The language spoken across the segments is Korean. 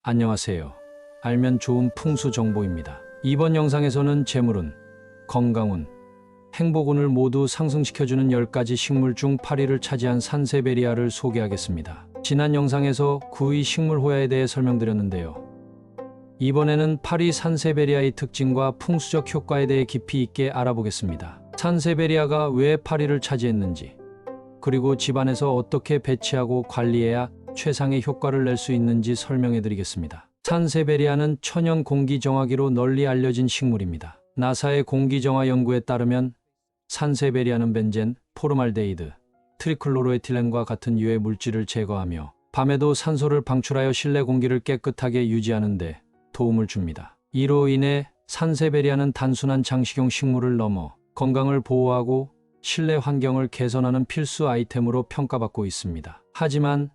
안녕하세요. 알면 좋은 풍수 정보입니다. 이번 영상에서는 재물운, 건강운, 행복운을 모두 상승시켜주는 10가지 식물 중 8위를 차지한 산세베리아를 소개하겠습니다. 지난 영상에서 9위 식물 호야에 대해 설명드렸는데요. 이번에는 8위 산세베리아의 특징과 풍수적 효과에 대해 깊이 있게 알아보겠습니다. 산세베리아가 왜 8위를 차지했는지, 그리고 집안에서 어떻게 배치하고 관리해야 최상의 효과를 낼 수 있는지 설명해 드리겠습니다. 산세베리아는 천연 공기정화기로 널리 알려진 식물입니다. 나사의 공기정화 연구에 따르면 산세베리아는 벤젠, 포르말데히드, 트리클로로에틸렌과 같은 유해 물질을 제거하며 밤에도 산소를 방출하여 실내 공기를 깨끗하게 유지하는 데 도움을 줍니다. 이로 인해 산세베리아는 단순한 장식용 식물을 넘어 건강을 보호하고 실내 환경을 개선하는 필수 아이템으로 평가받고 있습니다. 하지만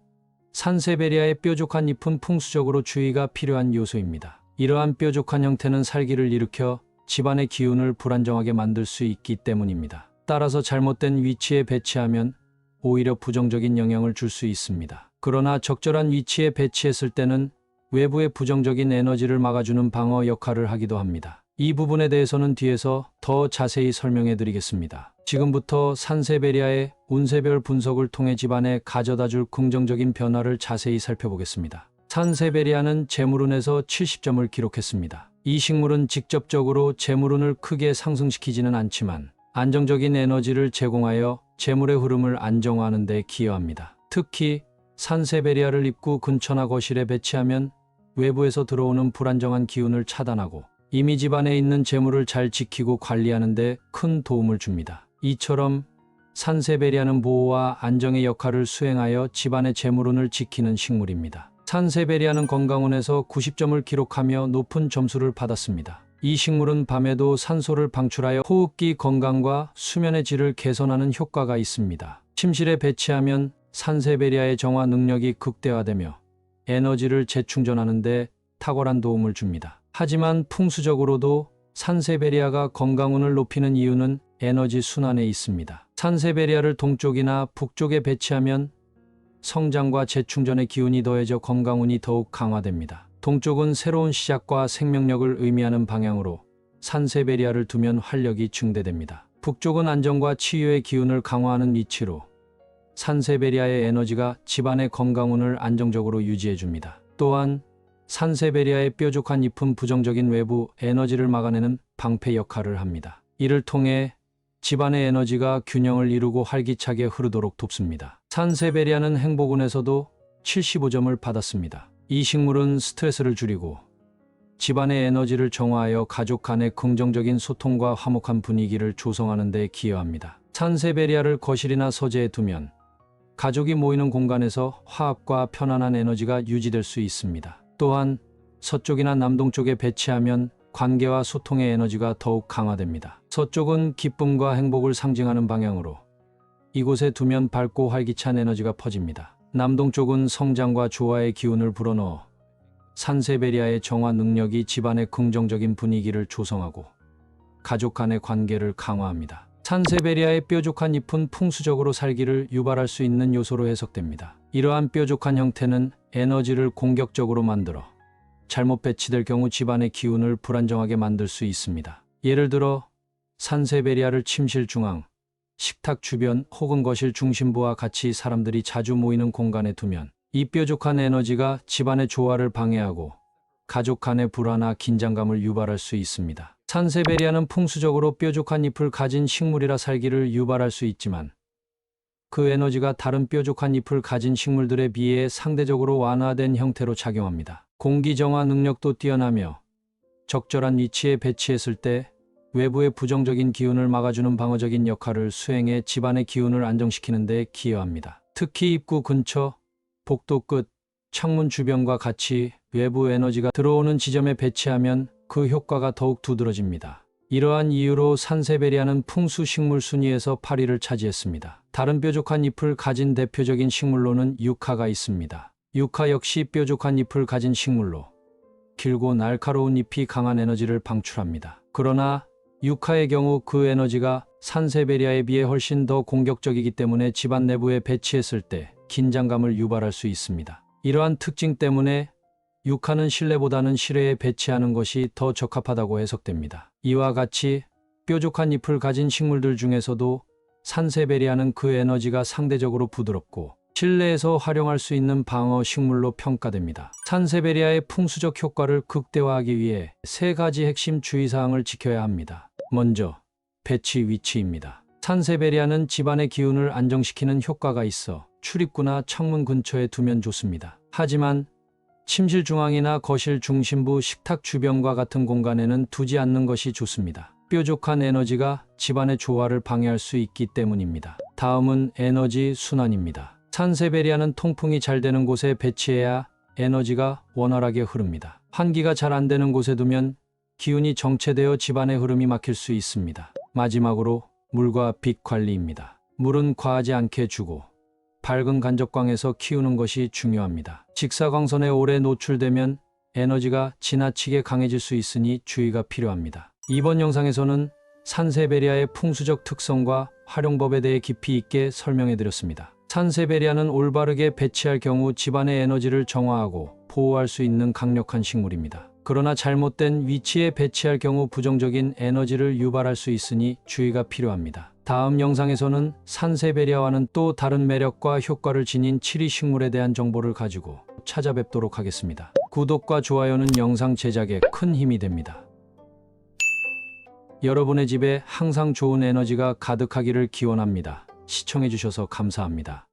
산세베리아의 뾰족한 잎은 풍수적으로 주의가 필요한 요소입니다. 이러한 뾰족한 형태는 살기를 일으켜 집안의 기운을 불안정하게 만들 수 있기 때문입니다. 따라서 잘못된 위치에 배치하면 오히려 부정적인 영향을 줄 수 있습니다. 그러나 적절한 위치에 배치했을 때는 외부의 부정적인 에너지를 막아주는 방어 역할을 하기도 합니다. 이 부분에 대해서는 뒤에서 더 자세히 설명해 드리겠습니다. 지금부터 산세베리아의 운세별 분석을 통해 집안에 가져다줄 긍정적인 변화를 자세히 살펴보겠습니다. 산세베리아는 재물운에서 70점을 기록했습니다. 이 식물은 직접적으로 재물운을 크게 상승시키지는 않지만 안정적인 에너지를 제공하여 재물의 흐름을 안정화하는 데 기여합니다. 특히 산세베리아를 입구 근처나 거실에 배치하면 외부에서 들어오는 불안정한 기운을 차단하고 이미 집안에 있는 재물을 잘 지키고 관리하는 데 큰 도움을 줍니다. 이처럼 산세베리아는 보호와 안정의 역할을 수행하여 집안의 재물운을 지키는 식물입니다. 산세베리아는 건강운에서 90점을 기록하며 높은 점수를 받았습니다. 이 식물은 밤에도 산소를 방출하여 호흡기 건강과 수면의 질을 개선하는 효과가 있습니다. 침실에 배치하면 산세베리아의 정화 능력이 극대화되며 에너지를 재충전하는 데 탁월한 도움을 줍니다. 하지만 풍수적으로도 산세베리아가 건강운을 높이는 이유는 에너지 순환에 있습니다. 산세베리아를 동쪽이나 북쪽에 배치하면 성장과 재충전의 기운이 더해져 건강운이 더욱 강화됩니다. 동쪽은 새로운 시작과 생명력을 의미하는 방향으로 산세베리아를 두면 활력이 증대됩니다. 북쪽은 안정과 치유의 기운을 강화하는 위치로 산세베리아의 에너지가 집안의 건강운을 안정적으로 유지해줍니다. 또한 산세베리아의 뾰족한 잎은 부정적인 외부 에너지를 막아내는 방패 역할을 합니다. 이를 통해 집안의 에너지가 균형을 이루고 활기차게 흐르도록 돕습니다. 산세베리아는 행복운에서도 75점을 받았습니다. 이 식물은 스트레스를 줄이고 집안의 에너지를 정화하여 가족 간의 긍정적인 소통과 화목한 분위기를 조성하는 데 기여합니다. 산세베리아를 거실이나 서재에 두면 가족이 모이는 공간에서 화합과 편안한 에너지가 유지될 수 있습니다. 또한 서쪽이나 남동쪽에 배치하면 관계와 소통의 에너지가 더욱 강화됩니다. 서쪽은 기쁨과 행복을 상징하는 방향으로 이곳에 두면 밝고 활기찬 에너지가 퍼집니다. 남동쪽은 성장과 조화의 기운을 불어넣어 산세베리아의 정화 능력이 집안의 긍정적인 분위기를 조성하고 가족 간의 관계를 강화합니다. 산세베리아의 뾰족한 잎은 풍수적으로 살기를 유발할 수 있는 요소로 해석됩니다. 이러한 뾰족한 형태는 에너지를 공격적으로 만들어 잘못 배치될 경우 집안의 기운을 불안정하게 만들 수 있습니다. 예를 들어 산세베리아를 침실 중앙, 식탁 주변 혹은 거실 중심부와 같이 사람들이 자주 모이는 공간에 두면 이 뾰족한 에너지가 집안의 조화를 방해하고 가족 간의 불안과 긴장감을 유발할 수 있습니다. 산세베리아는 풍수적으로 뾰족한 잎을 가진 식물이라 살기를 유발할 수 있지만 그 에너지가 다른 뾰족한 잎을 가진 식물들에 비해 상대적으로 완화된 형태로 작용합니다. 공기정화 능력도 뛰어나며 적절한 위치에 배치했을 때 외부의 부정적인 기운을 막아주는 방어적인 역할을 수행해 집안의 기운을 안정시키는 데 기여합니다. 특히 입구 근처, 복도 끝, 창문 주변과 같이 외부 에너지가 들어오는 지점에 배치하면 그 효과가 더욱 두드러집니다. 이러한 이유로 산세베리아는 풍수 식물 순위에서 8위를 차지했습니다. 다른 뾰족한 잎을 가진 대표적인 식물로는 유카가 있습니다. 유카 역시 뾰족한 잎을 가진 식물로 길고 날카로운 잎이 강한 에너지를 방출합니다. 그러나 유카의 경우 그 에너지가 산세베리아에 비해 훨씬 더 공격적이기 때문에 집안 내부에 배치했을 때 긴장감을 유발할 수 있습니다. 이러한 특징 때문에 육하는 실내보다는 실외에 배치하는 것이 더 적합하다고 해석됩니다. 이와 같이 뾰족한 잎을 가진 식물들 중에서도 산세베리아는 그 에너지가 상대적으로 부드럽고 실내에서 활용할 수 있는 방어 식물로 평가됩니다. 산세베리아의 풍수적 효과를 극대화하기 위해 세 가지 핵심 주의사항을 지켜야 합니다. 먼저, 배치 위치입니다. 산세베리아는 집안의 기운을 안정시키는 효과가 있어 출입구나 창문 근처에 두면 좋습니다. 하지만 침실 중앙이나 거실 중심부, 식탁 주변과 같은 공간에는 두지 않는 것이 좋습니다. 뾰족한 에너지가 집안의 조화를 방해할 수 있기 때문입니다. 다음은 에너지 순환입니다. 산세베리아는 통풍이 잘 되는 곳에 배치해야 에너지가 원활하게 흐릅니다. 환기가 잘 안 되는 곳에 두면 기운이 정체되어 집안의 흐름이 막힐 수 있습니다. 마지막으로 물과 빛 관리입니다. 물은 과하지 않게 주고 밝은 간접광에서 키우는 것이 중요합니다. 직사광선에 오래 노출되면 에너지가 지나치게 강해질 수 있으니 주의가 필요합니다. 이번 영상에서는 산세베리아의 풍수적 특성과 활용법에 대해 깊이 있게 설명해 드렸습니다. 산세베리아는 올바르게 배치할 경우 집안의 에너지를 정화하고 보호할 수 있는 강력한 식물입니다. 그러나 잘못된 위치에 배치할 경우 부정적인 에너지를 유발할 수 있으니 주의가 필요합니다. 다음 영상에서는 산세베리아와는 또 다른 매력과 효과를 지닌 7위 식물에 대한 정보를 가지고 찾아뵙도록 하겠습니다. 구독과 좋아요는 영상 제작에 큰 힘이 됩니다. 여러분의 집에 항상 좋은 에너지가 가득하기를 기원합니다. 시청해주셔서 감사합니다.